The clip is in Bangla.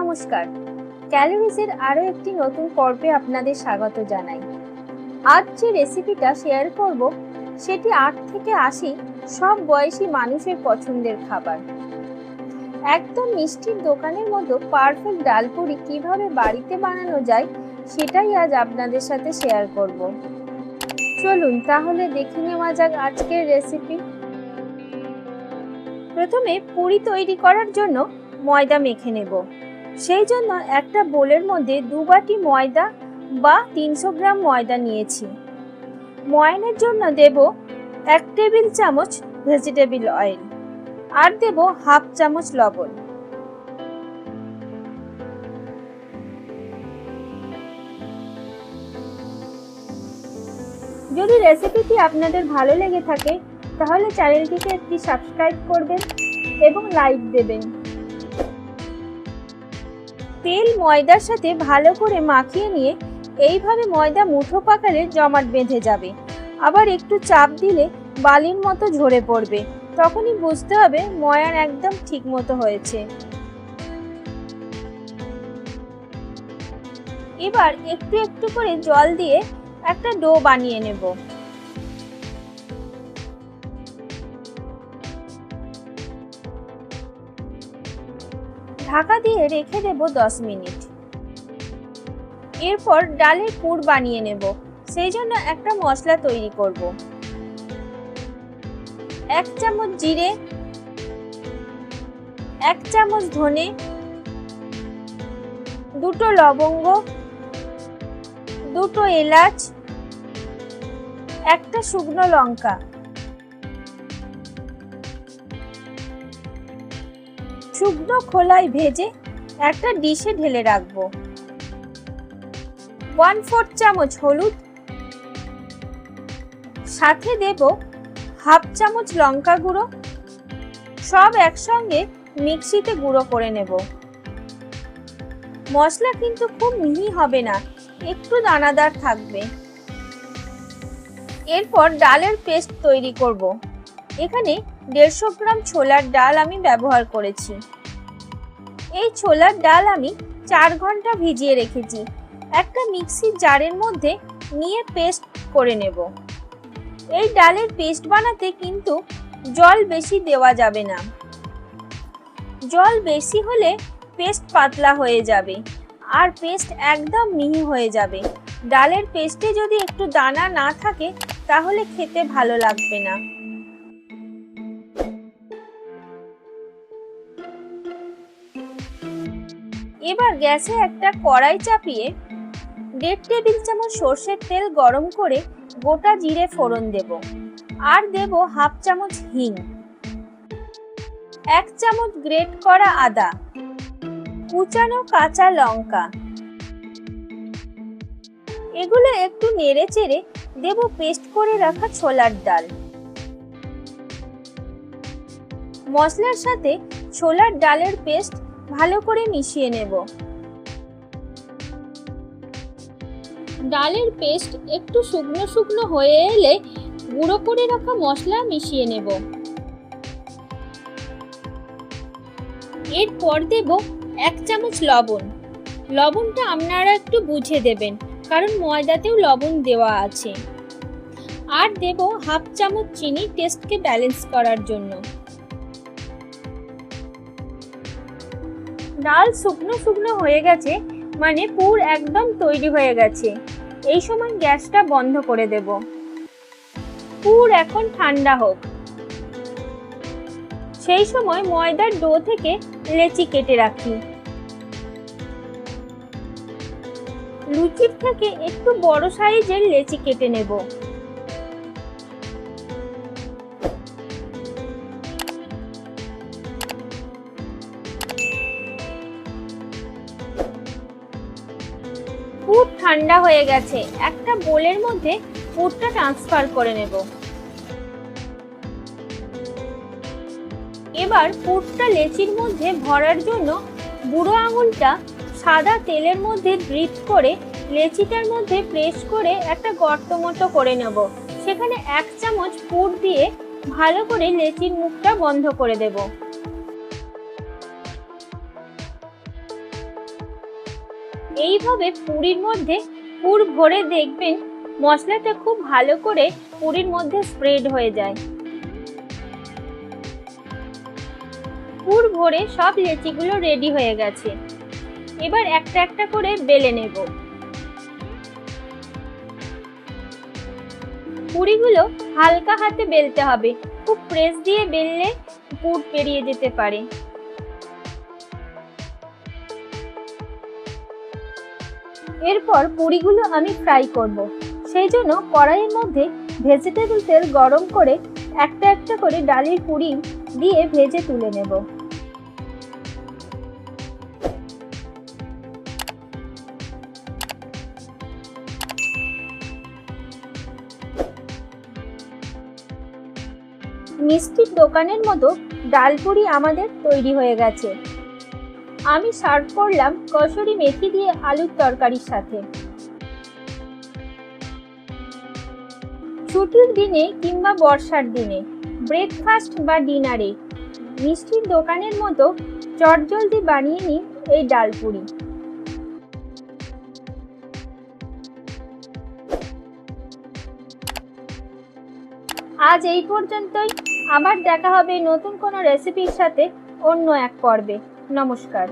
নমস্কার, ক্যালোরিজের আরও একটি নতুন পর্বে আপনাদের স্বাগত জানাই। আজ যে রেসিপিটা শেয়ার করব সেটি 8 থেকে 80 সব বয়সী মানুষের পছন্দের খাবার। একদম মিষ্টির দোকানের মতো পারফেক্ট ডালপুরি কিভাবে বাড়িতে বানানো যায় সেটাই আজ আপনাদের সাথে শেয়ার করব। চলুন তাহলে দেখে নেওয়া যাক আজকের রেসিপি। প্রথমে পুরি তৈরি করার জন্য ময়দা মেখে নেব। সেই জন্য একটা বোলের মধ্যে 2 বাটি ময়দা বা 300 গ্রাম ময়দা নিয়েছি। ময়ানের জন্য দেব 1 টেবিল চামচ ভেজিটেবল অয়েল আর দেব হাফ চামচ লবণ। যদি রেসিপিটি আপনাদের ভালো লেগে থাকে তাহলে চ্যানেলটিকে একটি সাবস্ক্রাইব করবেন এবং লাইক দেবেন। তেল ময়দার সাথে ভালো করে মাখিয়ে নিয়ে এইভাবে ময়দা মুঠো পাকালে জমাট বেঁধে যাবে। আবার একটু চাপ দিলে বালির মতো ঝরে পড়বে, তখনই বুঝতে হবে ময়ান একদম ঠিক মতো হয়েছে। এবার একটু একটু করে জল দিয়ে একটা ডো বানিয়ে নেব। ঢাকা দিয়ে রেখে দেব 10 মিনিট। এরপর ডালের পুর বানিয়ে নেব। সেই জন্য একটা মশলা তৈরি করব। 1 চামচ জিরে, 1 চামচ ধনে, 2টো লবঙ্গ, 2টো এলাচ, 1টা শুকনো লঙ্কা, শুকনো খোলায় ভেজে একটা ডিশে ঢেলে রাখবো। 1/4 চামচ হলুদ, সাথে দেব হাফ চামচ লঙ্কা গুঁড়ো। সব একসঙ্গে মিক্সিতে গুঁড়ো করে নেব। মশলা কিন্তু খুব মিহি হবে না, একটু দানাদার থাকবে। এরপর ডালের পেস্ট তৈরি করব। এখানে 150 গ্রাম ছোলার ডাল আমি ব্যবহার করেছি। এই ছোলার ডাল আমি 4 ঘন্টা ভিজিয়ে রেখেছি। একটা মিক্সির জারের মধ্যে নিয়ে পেস্ট করে নেব। এই ডালের পেস্ট বানাতে কিন্তু জল বেশি দেওয়া যাবে না। জল বেশি হলে পেস্ট পাতলা হয়ে যাবে আর পেস্ট একদম মিহি হয়ে যাবে। ডালের পেস্টে যদি একটু দানা না থাকে তাহলে খেতে ভালো লাগবে না। এবার গ্যাসে একটা কড়াই চাপিয়ে 1.5 টেবিল চামচ সরষের তেল গরম করে গোটা জিরে ফোড়ন দেব আর দেব হাফ চামচ হিং, 1 চামচ গ্রেট করা আদা, কুচানো কাঁচা লঙ্কা। এগুলো একটু নেড়ে চেড়ে দেব পেস্ট করে রাখা ছোলার ডাল। মশলার সাথে ছোলার ডালের পেস্ট ভালো করে মিশিয়ে নেব। ডালের পেস্ট একটু শুকনো শুকনো হয়ে এলে গুঁড়ো করে রাখা মশলা মিশিয়ে নেব। এরপর দেব 1 চামচ লবণ। লবণটা আপনারা একটু বুঝে দেবেন, কারণ ময়দাতেও লবণ দেওয়া আছে। আর দেব হাফ চামচ চিনি টেস্টকে ব্যালেন্স করার জন্য। ডাল শুকনো শুকনো হয়ে গেছে, মানে পুর একদম তৈরি হয়ে গেছে। এই সময় গ্যাসটা বন্ধ করে দেব। পুর এখন ঠান্ডা হোক। সেই সময় ময়দার ডো থেকে লেচি কেটে রাখি। লুচির থেকে একটু বড় সাইজের লেচি কেটে নেব। পুর ঠান্ডা হয়ে গেছে। একটা বোলের মধ্যে পুরটা ট্রান্সফার করে নেব। এবার পুরটা লেচির মধ্যে ভরার জন্য বুড়ো আঙুলটা সাদা তেলের মধ্যে ডিপ করে লেচিটার মধ্যে প্রেস করে একটা গর্ত মতো করে নেব। সেখানে 1 চামচ পুর দিয়ে ভালো করে লেচির মুখটা বন্ধ করে দেব। এইভাবে পুরির মধ্যে পুর ভরে দেখবেন মশলাটা খুব ভালো করে পুরির মধ্যে স্প্রেড হয়ে যায়। পুর ভরে সব লেচিগুলো রেডি হয়ে গেছে। এবার একটা একটা করে বেলে নেব। পুরিগুলো হালকা হাতে বেলতে হবে, খুব প্রেস দিয়ে বেললে পুর বেরিয়ে যেতে পারে। এরপর পুরিগুলো আমি ফ্রাই করব। সেই জন্য কড়াইয়ের মধ্যে ভেজিটেবল তেল গরম করে একটা একটা করে ডালের পুরি দিয়ে ভেজে তুলে নেব। মিষ্টির দোকানের মতো ডাল পুরি আমাদের তৈরি হয়ে গেছে। আমি সার্ভ করলাম কসুরি মেথি দিয়ে আলুর তরকারির সাথে। ছুটির দিনে কিংবা বর্ষার দিনে ব্রেকফাস্ট বা ডিনারে মিষ্টির দোকানের মতো চটজলদি বানিয়ে নিন এই ডাল পুরি। আজ এই পর্যন্তই। আবার দেখা হবে নতুন কোনো রেসিপির সাথে অন্য এক পর্বে। নমস্কার।